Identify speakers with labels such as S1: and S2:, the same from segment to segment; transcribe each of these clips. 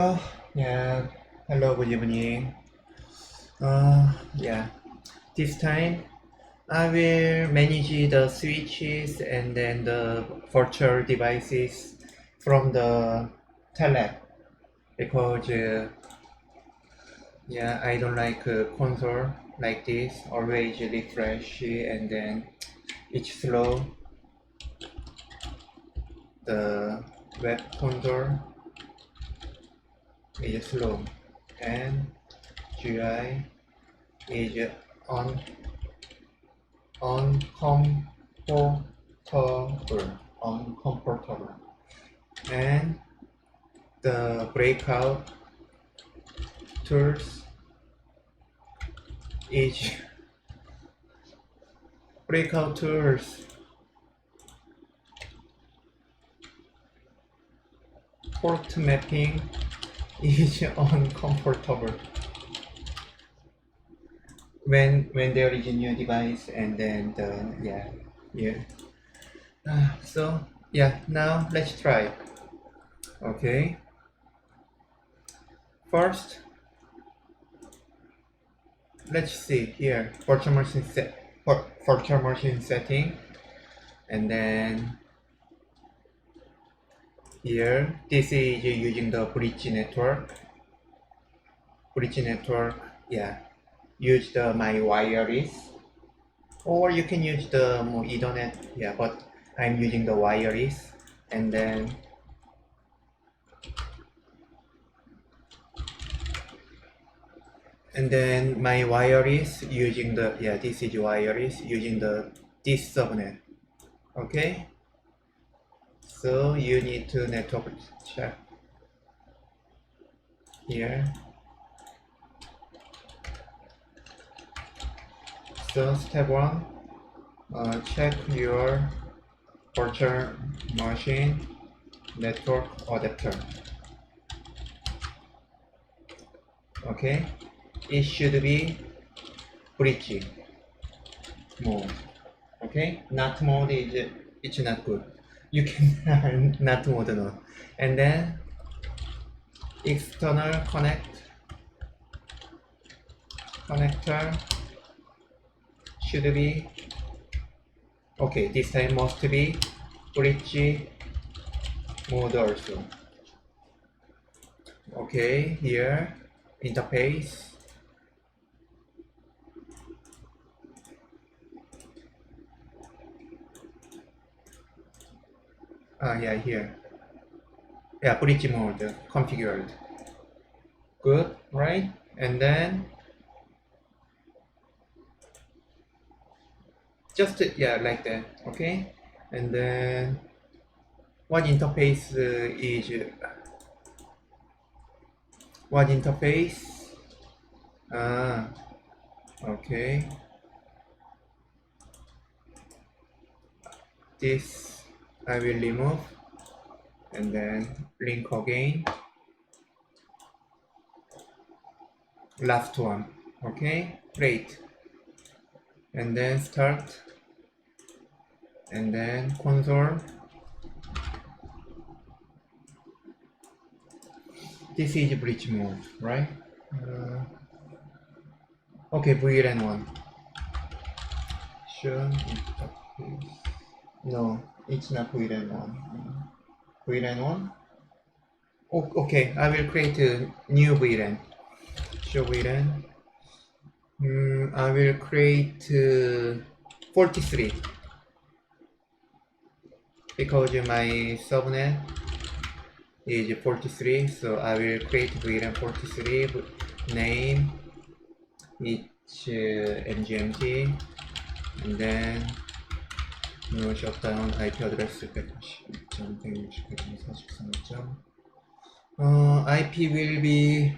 S1: Yeah, hello, good evening. Yeah, this time I will manage the switches and then the virtual devices from the Telnet because yeah, I don't like a console like this, always refresh and then it's slow. The web console is slow and GI is on uncomfortable, uncomfortable, and the breakout tools is breakout tools port mapping is uncomfortable when there is a new device and then so yeah, now let's try. Okay, first let's see here virtual machine setting, and then here this is using the bridge network. Yeah, use the my wireless, or you can use the Ethernet. Yeah, but I'm using the wireless, and then my wireless using the this is wireless using this subnet. Okay, so you need to network check here. So step one, check your virtual machine network adapter. Okay, it should be bridge mode. Okay, not mode is it's not good. You can not mode no. And then external connector should be okay. This time must be bridge mode also. Okay, here interface. Yeah, here. Yeah, bridge mode configured. Good, right? And then just like that. Okay, and then what interface is what interface? Okay. This I will remove and then link again. Last one. Okay, great. And then start, and then console. This is bridge mode, right? Okay, VLAN 1. Show interface. No, it's not VLAN 1. VLAN 1? Oh, okay, I will create a new VLAN. Show VLAN. I will create 43 because my subnet is 43, so I will create VLAN 43. Name it's MGMT, and then no shutdown IP address 192.168.143. IP will be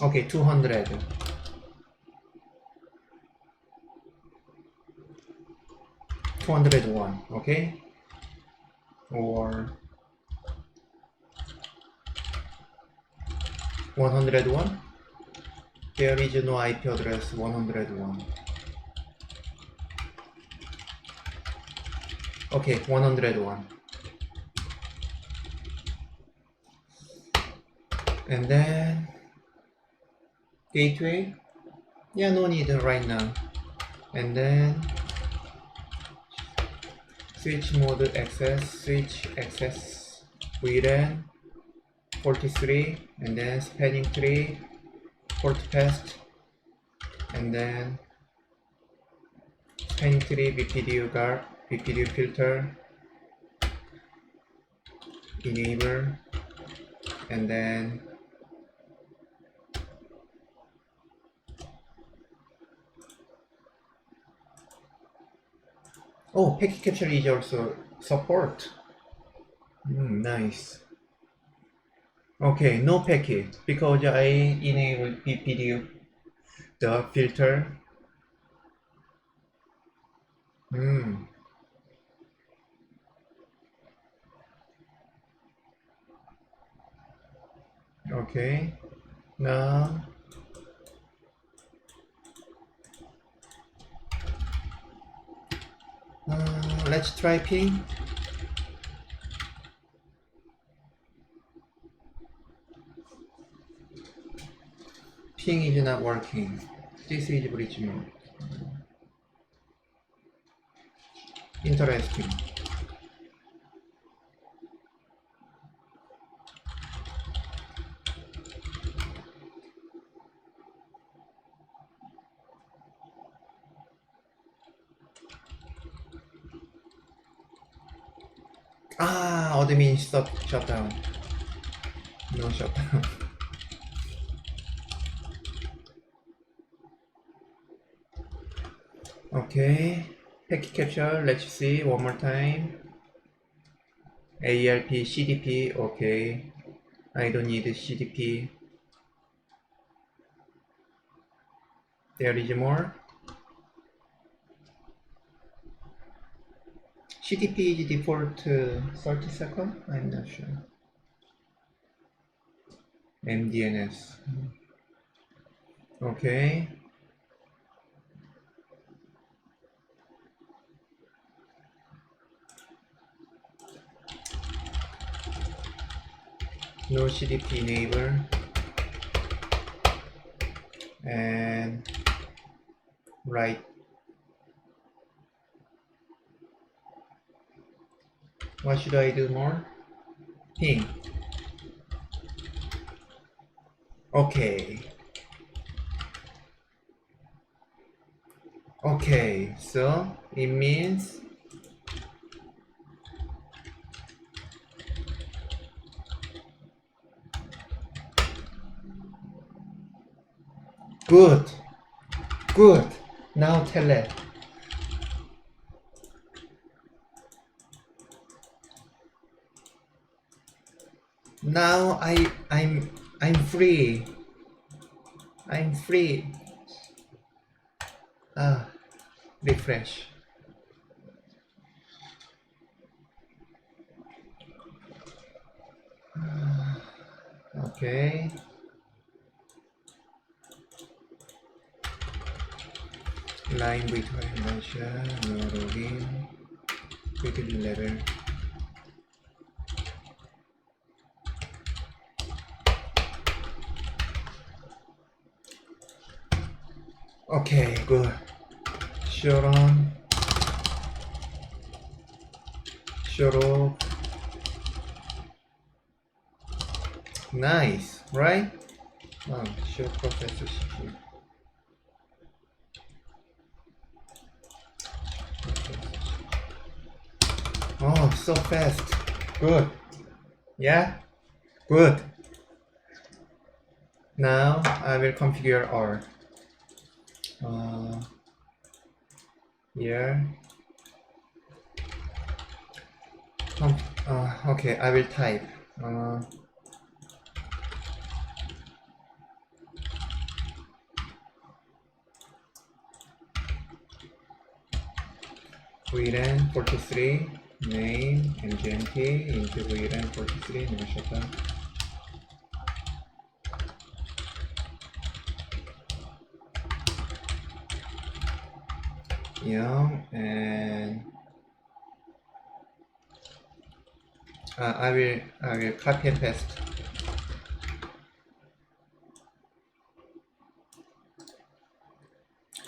S1: okay 200. 201, okay, or 101. There is no IP address 101. Okay, 101. And then gateway, yeah, no need right now. And then switch mode access, switch access, VLAN 43, and then spanning tree, portfast, and then spanning tree, BPDU guard, BPDU filter, enable, and then oh, packet capture is also support. Nice. Okay, no packet because I enable BPDU the filter. Okay, now let's try ping. Ping is not working. This is bridge mode. Interesting. Admin stop shutdown. No shutdown. Okay, packet capture. Let's see one more time. ARP CDP. Okay, I don't need CDP. There is more. CDP is default 30 seconds. I'm not sure. MDNS. Okay. No CDP enable. And right. What should I do more? Ping. Okay. Okay, so it means good. Now Telnet. Now I'm free. I'm free. Refresh. Okay. Line between Russia, no login, quickly level. Okay, good. Shut on. Shut off. Nice, right? Show processor CPU. Oh, so fast. Good. Yeah? Good. Now I will configure R. Here. Okay, I will type. VLAN 43, name, MGMT into VLAN 43, no shutdown. Yeah, and I will copy and paste.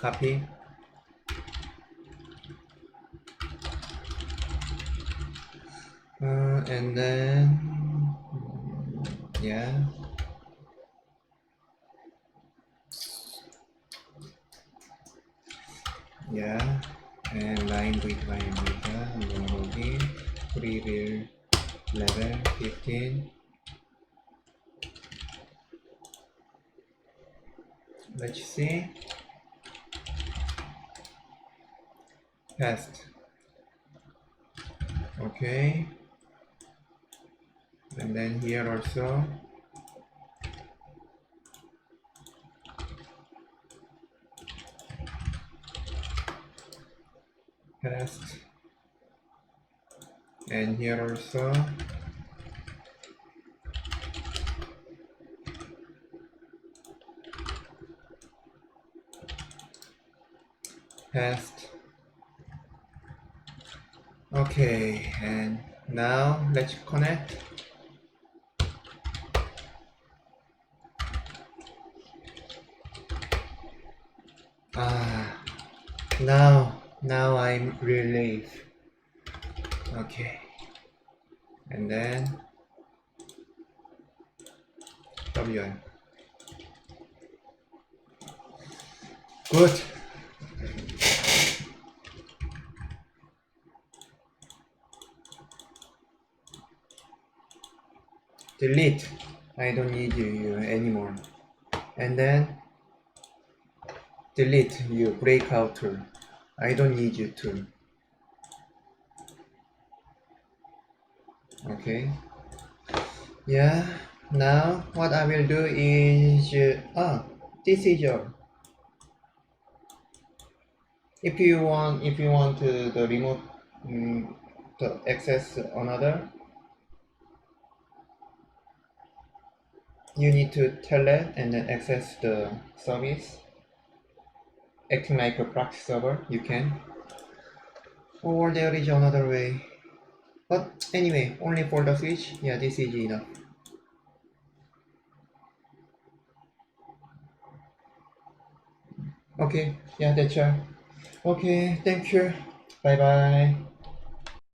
S1: copy. And then yeah, and line with login, privil level 15. Let's see. Test. Okay. And then here also. Test. And here also. Test. Okay, and now let's connect. Now I'm relieved. Okay, and then WN. Good. Delete. I don't need you anymore. And then delete you breakout tool. I don't need you too. Okay. Yeah. Now what I will do is this is your. If you want to the remote to access another, you need to Telnet and then access the service, acting like a proxy server. You can, or there is another way. But anyway, only for the switch. Yeah, this is enough. Okay. Yeah, that's all. Okay. Thank you. Bye bye.